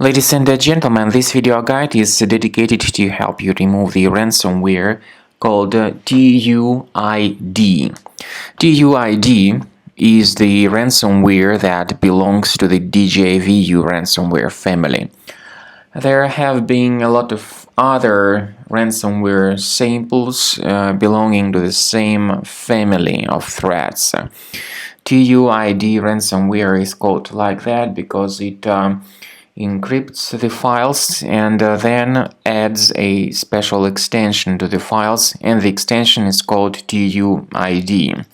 Ladies and gentlemen, this video guide is dedicated to help you remove the ransomware called Tuid. Tuid is the ransomware that belongs to the DJVU ransomware family. There have been a lot of other ransomware samples belonging to the same family of threats. Tuid ransomware is called like that because it encrypts the files and then adds a special extension to the files, and the extension is called Tuid.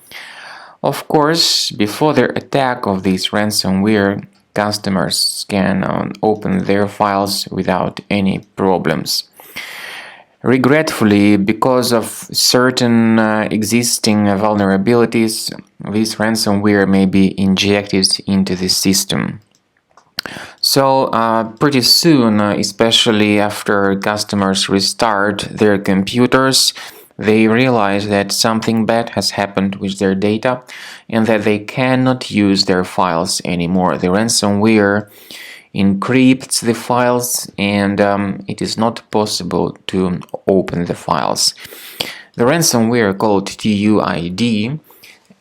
Of course, before the attack of this ransomware, customers can open their files without any problems. Regretfully, because of certain existing vulnerabilities, this ransomware may be injected into the system. So pretty soon, especially after customers restart their computers, they realize that something bad has happened with their data and that they cannot use their files anymore. The ransomware encrypts the files and it is not possible to open the files. The ransomware called Tuid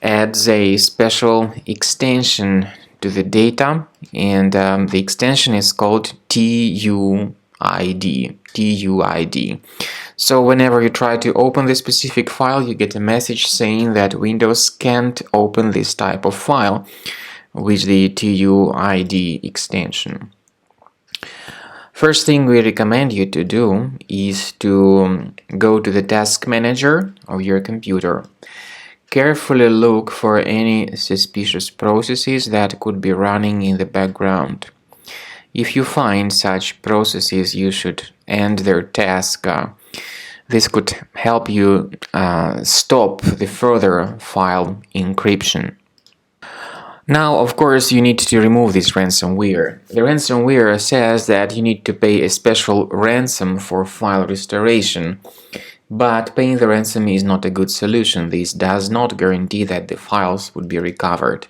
adds a special extension to the data, and the extension is called Tuid. So whenever you try to open this specific file, you get a message saying that Windows can't open this type of file with the Tuid extension. First thing we recommend you to do is to go to the task manager of your computer. Carefully look for any suspicious processes that could be running in the background. If you find such processes, you should end their task. This could help you stop the further file encryption. Now, of course, you need to remove this ransomware. The ransomware says that you need to pay a special ransom for file restoration. But paying the ransom is not a good solution. This does not guarantee that the files would be recovered.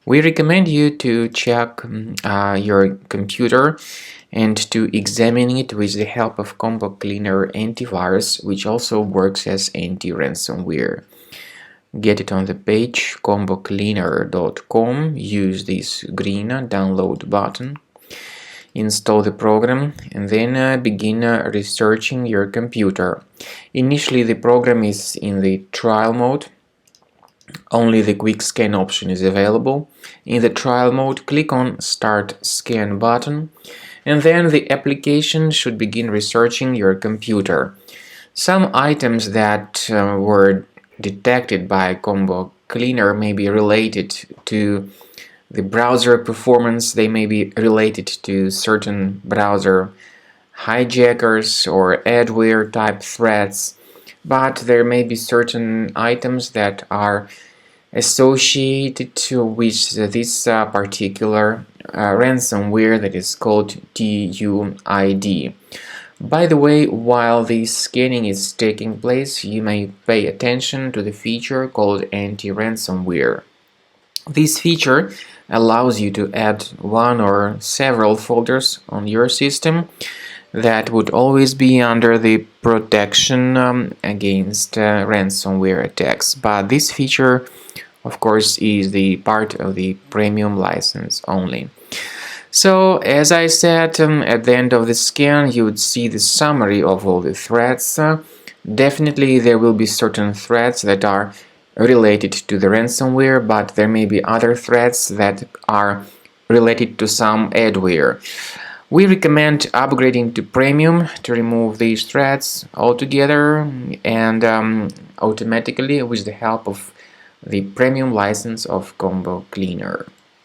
We recommend you to check your computer and to examine it with the help of Combo Cleaner antivirus, which also works as anti-ransomware. Get it on the page combocleaner.com, use this green download button. Install the program and then begin researching your computer. Initially, the program is in the trial mode. Only the quick scan option is available. In the trial mode, click on Start Scan button, and then the application should begin researching your computer. Some items that were detected by Combo Cleaner may be related to the browser performance. They may be related to certain browser hijackers or adware type threats, but there may be certain items that are associated with this particular ransomware that is called Tuid. By the way, while this scanning is taking place, you may pay attention to the feature called anti-ransomware. This feature allows you to add one or several folders on your system that would always be under the protection against ransomware attacks. But this feature, of course, is the part of the premium license only. So, as I said, at the end of the scan, you would see the summary of all the threats. Definitely, there will be certain threats that are related to the ransomware, but there may be other threats that are related to some adware. We recommend upgrading to premium to remove these threats altogether and automatically with the help of the premium license of Combo Cleaner.